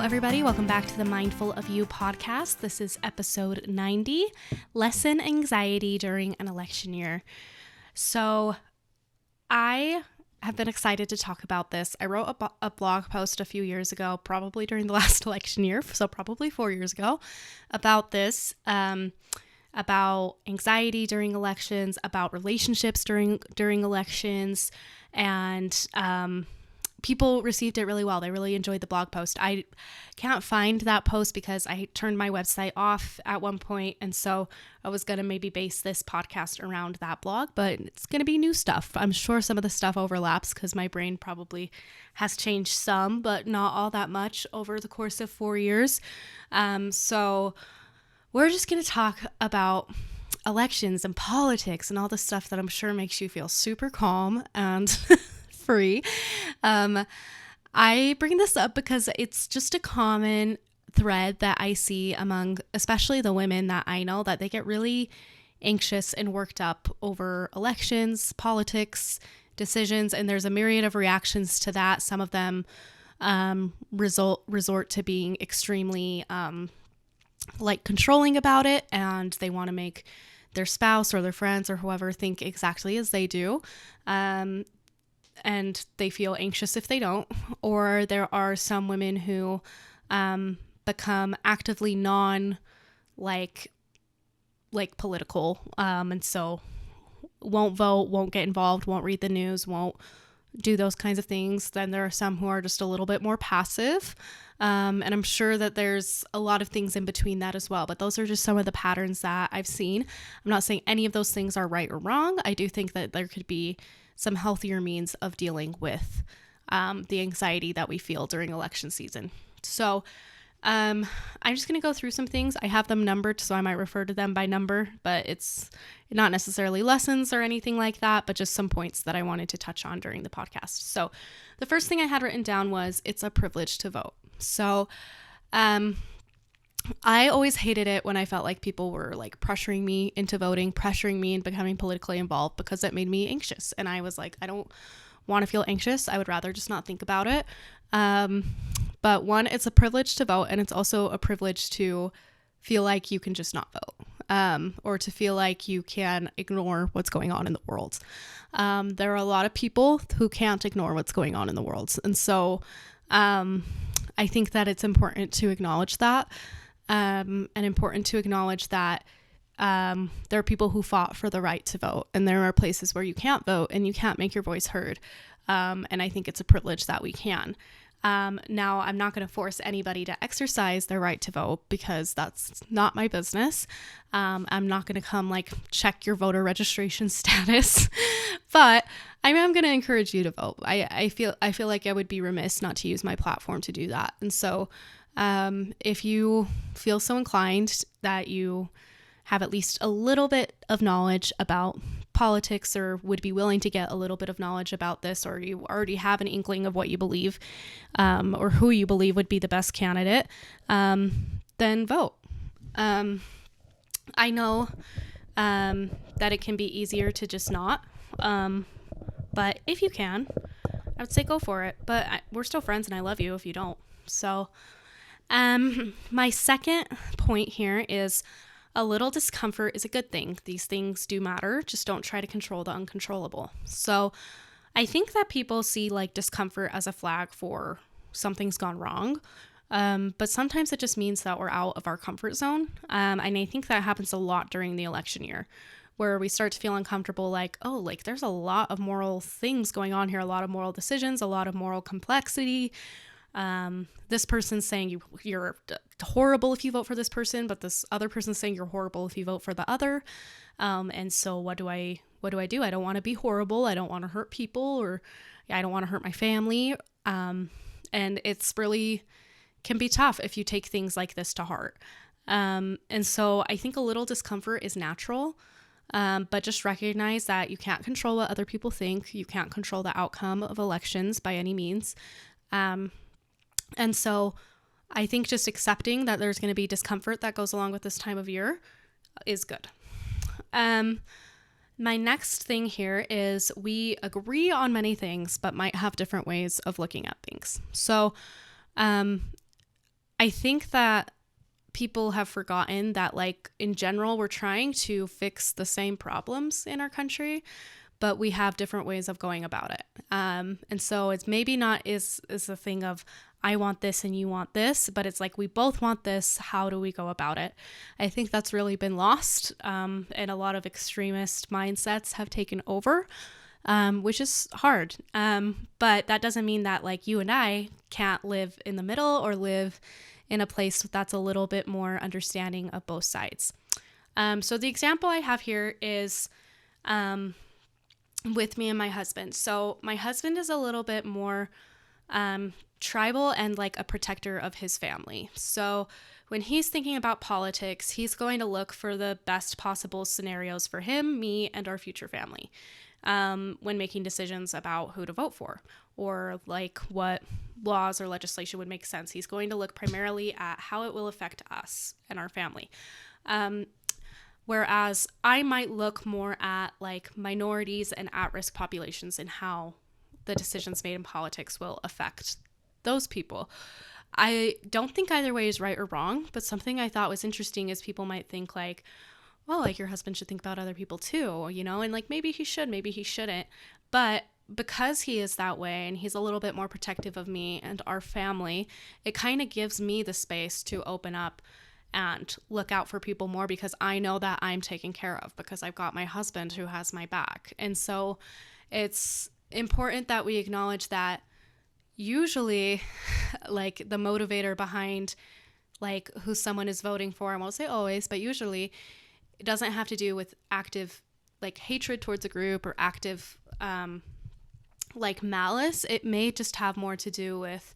everybody. Welcome back to the Mindful of You podcast. This is episode 90, Lessen Anxiety During an Election Year. So I have been excited to talk about this. I wrote a blog post a few years ago, probably during the last election year, so probably 4 years ago, about this, about anxiety during elections, about relationships during elections, and people received it really well. They really enjoyed the blog post. I can't find that post because I turned my website off at one point, and so I was going to maybe base this podcast around that blog, but it's going to be new stuff. I'm sure some of the stuff overlaps because my brain probably has changed some, but not all that much over the course of 4 years. So we're just going to talk about elections and politics and all the stuff that I'm sure makes you feel super calm and free. I bring this up because it's just a common thread that I see among especially the women that I know, that they get really anxious and worked up over elections, politics, decisions, and there's a myriad of reactions to that. Some of them resort to being extremely controlling about it, and they want to make their spouse or their friends or whoever think exactly as they do. And they feel anxious if they don't. Or there are some women who become actively political, and so won't vote, won't get involved, won't read the news, won't do those kinds of things. Then there are some who are just a little bit more passive, and I'm sure that there's a lot of things in between that as well, but those are just some of the patterns that I've seen. I'm not saying any of those things are right or wrong. I do think that there could be some healthier means of dealing with the anxiety that we feel during election season. So I'm just going to go through some things. I have them numbered, so I might refer to them by number, but it's not necessarily lessons or anything like that, but just some points that I wanted to touch on during the podcast. So the first thing I had written down was it's a privilege to vote. So I always hated it when I felt like people were pressuring me into voting, pressuring me into becoming politically involved, because it made me anxious. And I was like, I don't want to feel anxious. I would rather just not think about it. But one, it's a privilege to vote, and it's also a privilege to feel like you can just not vote, or to feel like you can ignore what's going on in the world. There are a lot of people who can't ignore what's going on in the world. And so I think that it's important to acknowledge that. And important to acknowledge that there are people who fought for the right to vote, and there are places where you can't vote and you can't make your voice heard. And I think it's a privilege that we can. Now, I'm not going to force anybody to exercise their right to vote because that's not my business. I'm not going to come check your voter registration status, but I am going to encourage you to vote. I feel like I would be remiss not to use my platform to do that. And so if you feel so inclined that you have at least a little bit of knowledge about politics, or would be willing to get a little bit of knowledge about this, or you already have an inkling of what you believe, or who you believe would be the best candidate, then vote. I know that it can be easier to just not, but if you can, I would say go for it. But we're still friends, and I love you if you don't. So my second point here is a little discomfort is a good thing. These things do matter. Just don't try to control the uncontrollable. So I think that people see discomfort as a flag for something's gone wrong. But sometimes it just means that we're out of our comfort zone. And I think that happens a lot during the election year, where we start to feel uncomfortable, there's a lot of moral things going on here, a lot of moral decisions, a lot of moral complexity. This person's saying you're horrible if you vote for this person, but this other person's saying you're horrible if you vote for the other. And so what do I do? I don't want to be horrible. I don't want to hurt people, or I don't want to hurt my family. And it's really can be tough if you take things like this to heart. And so I think a little discomfort is natural. But just recognize that you can't control what other people think. You can't control the outcome of elections by any means. And so I think just accepting that there's going to be discomfort that goes along with this time of year is good. My next thing here is we agree on many things, but might have different ways of looking at things. So I think that people have forgotten that, like, in general, we're trying to fix the same problems in our country, but we have different ways of going about it. And so it's maybe not is a thing of I want this and you want this, but it's like we both want this. How do we go about it? I think that's really been lost, and a lot of extremist mindsets have taken over, which is hard. But that doesn't mean that, like, you and I can't live in the middle or live in a place that's a little bit more understanding of both sides. So the example I have here is with me and my husband. So my husband is a little bit more tribal and like a protector of his family. So when he's thinking about politics, he's going to look for the best possible scenarios for him, me, and our future family when making decisions about who to vote for or like what laws or legislation would make sense. He's going to look primarily at how it will affect us and our family. Whereas I might look more at like minorities and at-risk populations and how the decisions made in politics will affect those people. I don't think either way is right or wrong, but something I thought was interesting is people might think like, well, like your husband should think about other people too, you know, and like maybe he should, maybe he shouldn't. But because he is that way and he's a little bit more protective of me and our family, it kind of gives me the space to open up and look out for people more because I know that I'm taken care of because I've got my husband who has my back. And so it's important that we acknowledge that usually like the motivator behind like who someone is voting for, I won't say always, but usually it doesn't have to do with active like hatred towards a group or active like malice. It may just have more to do with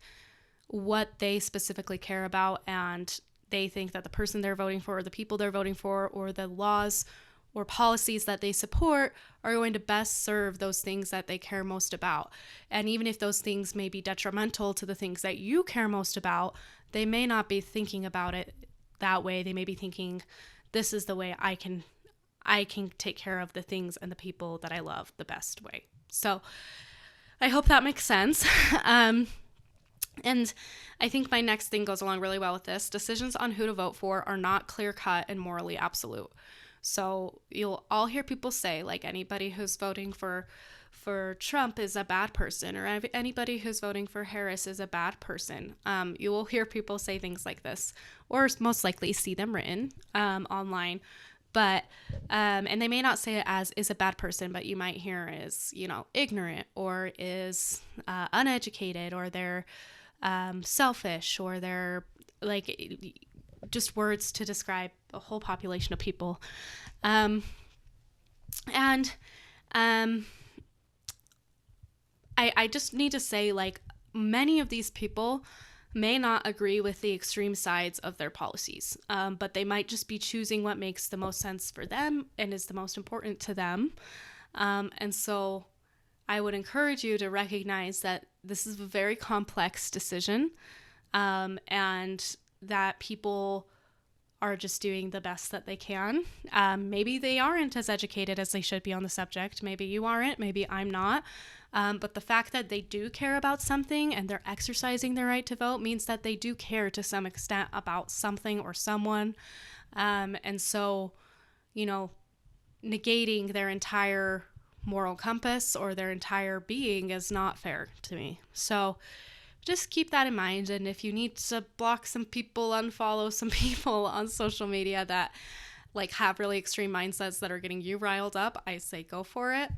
what they specifically care about and they think that the person they're voting for or the people they're voting for or the laws or policies that they support are going to best serve those things that they care most about. And even if those things may be detrimental to the things that you care most about, they may not be thinking about it that way. They may be thinking, this is the way I can take care of the things and the people that I love the best way. So I hope that makes sense. And I think my next thing goes along really well with this. Decisions on who to vote for are not clear-cut and morally absolute. So you'll all hear people say, like, anybody who's voting for Trump is a bad person, or anybody who's voting for Harris is a bad person. You will hear people say things like this, or most likely see them written online. But, and they may not say it as is a bad person, but you might hear is, you know, ignorant, or is uneducated, or they're selfish, or they're like just words to describe a whole population of people. I just need to say, like, many of these people may not agree with the extreme sides of their policies, but they might just be choosing what makes the most sense for them and is the most important to them. And so I would encourage you to recognize that this is a very complex decision, and that people are just doing the best that they can. Maybe they aren't as educated as they should be on the subject. Maybe you aren't, maybe I'm not. But the fact that they do care about something and they're exercising their right to vote means that they do care to some extent about something or someone. And so, you know, negating their entire moral compass or their entire being is not fair to me. So just keep that in mind. And if you need to block some people, unfollow some people on social media that like have really extreme mindsets that are getting you riled up, I say go for it.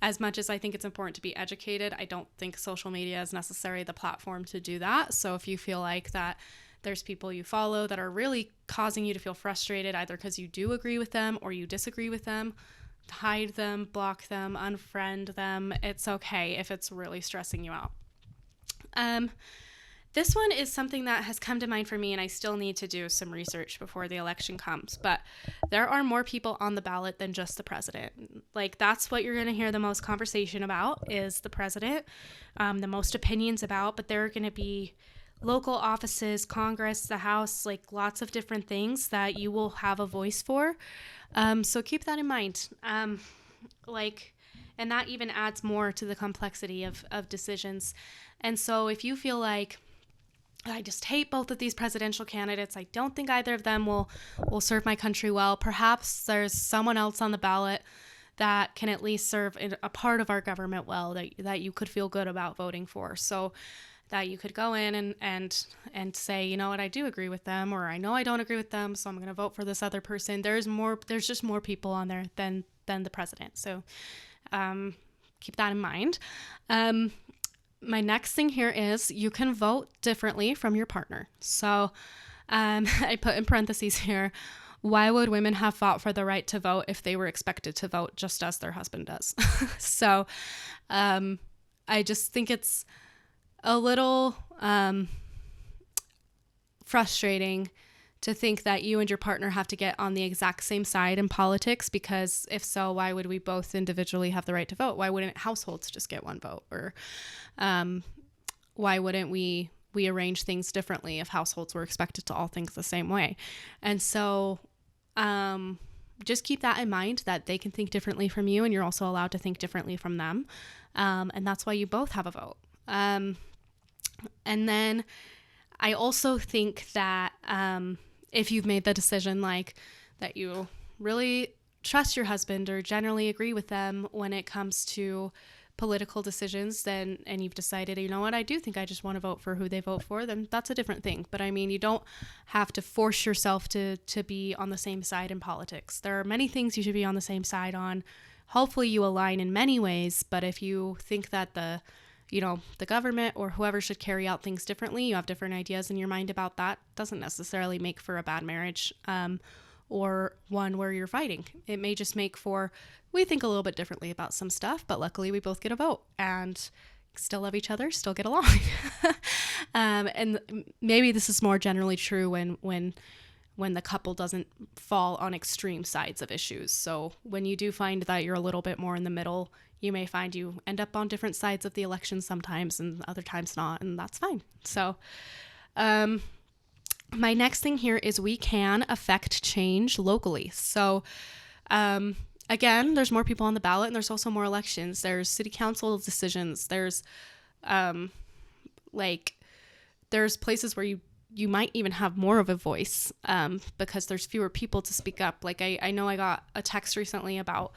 As much as I think it's important to be educated, I don't think social media is necessarily the platform to do that. So if you feel like that there's people you follow that are really causing you to feel frustrated, either because you do agree with them or you disagree with them, hide them, block them, unfriend them. It's okay if it's really stressing you out. This one is something that has come to mind for me, and I still need to do some research before the election comes, but there are more people on the ballot than just the president. Like, that's what you're going to hear the most conversation about is the president, the most opinions about, but there are going to be local offices, Congress, the House, like lots of different things that you will have a voice for. So keep that in mind. And that even adds more to the complexity of decisions. And so if you feel like I just hate both of these presidential candidates. I don't think either of them will serve my country well. Perhaps there's someone else on the ballot that can at least serve a part of our government well, that you could feel good about voting for. So that you could go in and say, you know what, I do agree with them, or I know I don't agree with them, so I'm going to vote for this other person. There's just more people on there than the president. So keep that in mind. My next thing here is you can vote differently from your partner. So I put in parentheses here, why would women have fought for the right to vote if they were expected to vote just as their husband does? So I just think it's a little frustrating to think that you and your partner have to get on the exact same side in politics, because if so, why would we both individually have the right to vote? Why wouldn't households just get one vote? Or why wouldn't we arrange things differently if households were expected to all think the same way? And so just keep that in mind, that they can think differently from you, and you're also allowed to think differently from them. And that's why you both have a vote. And then I also think that if you've made the decision, like, that you really trust your husband or generally agree with them when it comes to political decisions, and you've decided, you know what, I do think I just want to vote for who they vote for, then that's a different thing. But I mean, you don't have to force yourself to be on the same side in politics. There are many things you should be on the same side on. Hopefully you align in many ways, but if you think that the government or whoever should carry out things differently, you have different ideas in your mind about that, doesn't necessarily make for a bad marriage or one where you're fighting. It may just make for, we think a little bit differently about some stuff, but luckily we both get a vote and still love each other, still get along. And maybe this is more generally true when the couple doesn't fall on extreme sides of issues. So when you do find that you're a little bit more in the middle, you may find you end up on different sides of the election sometimes and other times not, and that's fine. So my next thing here is we can affect change locally. So again, there's more people on the ballot, and there's also more elections. There's city council decisions. There's there's places where you might even have more of a voice because there's fewer people to speak up. Like I know I got a text recently about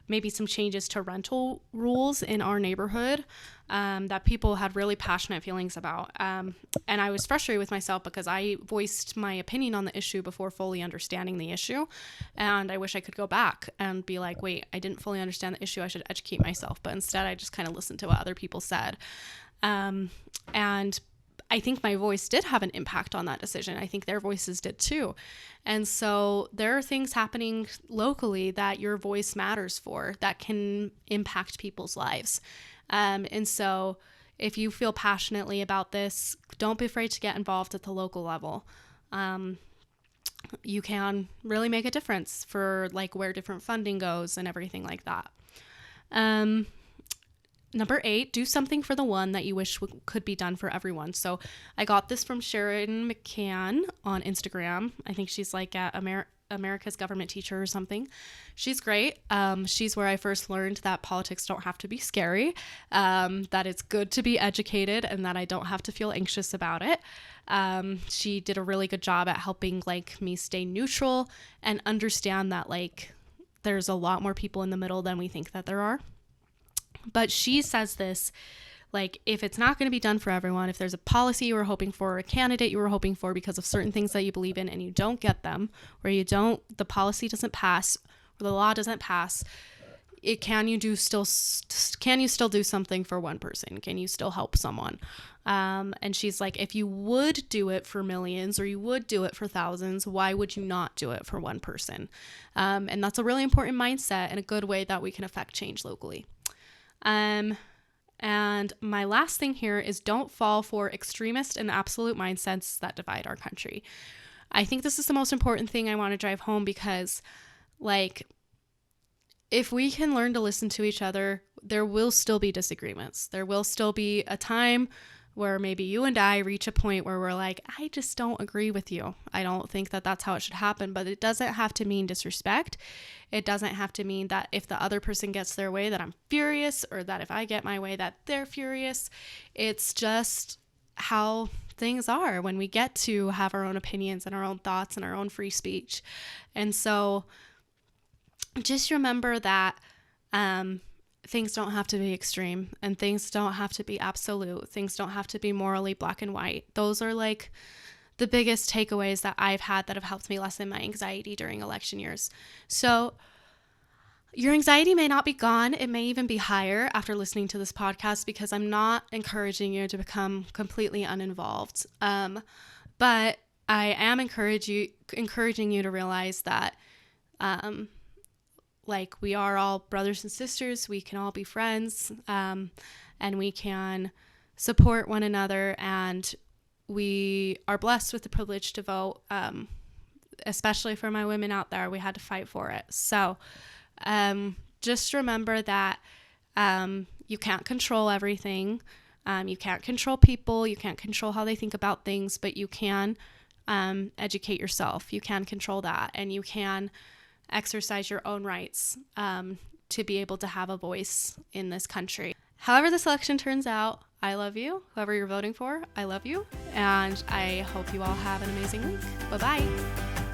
maybe some changes to rental rules in our neighborhood that people had really passionate feelings about. And I was frustrated with myself because I voiced my opinion on the issue before fully understanding the issue. And I wish I could go back and be like, wait, I didn't fully understand the issue. I should educate myself. But instead, I just kind of listened to what other people said. And I think my voice did have an impact on that decision. I think their voices did too. And so there are things happening locally that your voice matters for that can impact people's lives. And so if you feel passionately about this, don't be afraid to get involved at the local level. You can really make a difference for like where different funding goes and everything like that. Number 8, do something for the one that you wish could be done for everyone. So I got this from Sharon McCann on Instagram. I think she's like at America's Government Teacher or something. She's great. She's where I first learned that politics don't have to be scary, that it's good to be educated, and that I don't have to feel anxious about it. She did a really good job at helping like me stay neutral and understand that like there's a lot more people in the middle than we think that there are. But she says this, like, if it's not going to be done for everyone, if there's a policy you were hoping for, or a candidate you were hoping for because of certain things that you believe in and you don't get them, or the policy doesn't pass, or the law doesn't pass, can you still do something for one person? Can you still help someone? And she's like, if you would do it for millions or you would do it for thousands, why would you not do it for one person? And that's a really important mindset and a good way that we can affect change locally. And my last thing here is don't fall for extremist and absolute mindsets that divide our country. I think this is the most important thing I want to drive home because, like, if we can learn to listen to each other, there will still be disagreements. There will still be a time where maybe you and I reach a point where we're like, I just don't agree with you. I don't think that that's how it should happen, but it doesn't have to mean disrespect. It doesn't have to mean that if the other person gets their way that I'm furious, or that if I get my way that they're furious. It's just how things are when we get to have our own opinions and our own thoughts and our own free speech. And so just remember that things don't have to be extreme, and things don't have to be absolute. Things don't have to be morally black and white. Those are like the biggest takeaways that I've had that have helped me lessen my anxiety during election years. So your anxiety may not be gone. It may even be higher after listening to this podcast, because I'm not encouraging you to become completely uninvolved. But I am encouraging you to realize that like, we are all brothers and sisters. We can all be friends, and we can support one another, and we are blessed with the privilege to vote, especially for my women out there. We had to fight for it. So just remember that you can't control everything. You can't control people. You can't control how they think about things, but you can educate yourself. You can control that, and you can exercise your own rights to be able to have a voice in this country. However this election turns out, I love you. Whoever you're voting for, I love you. And I hope you all have an amazing week. Bye-bye.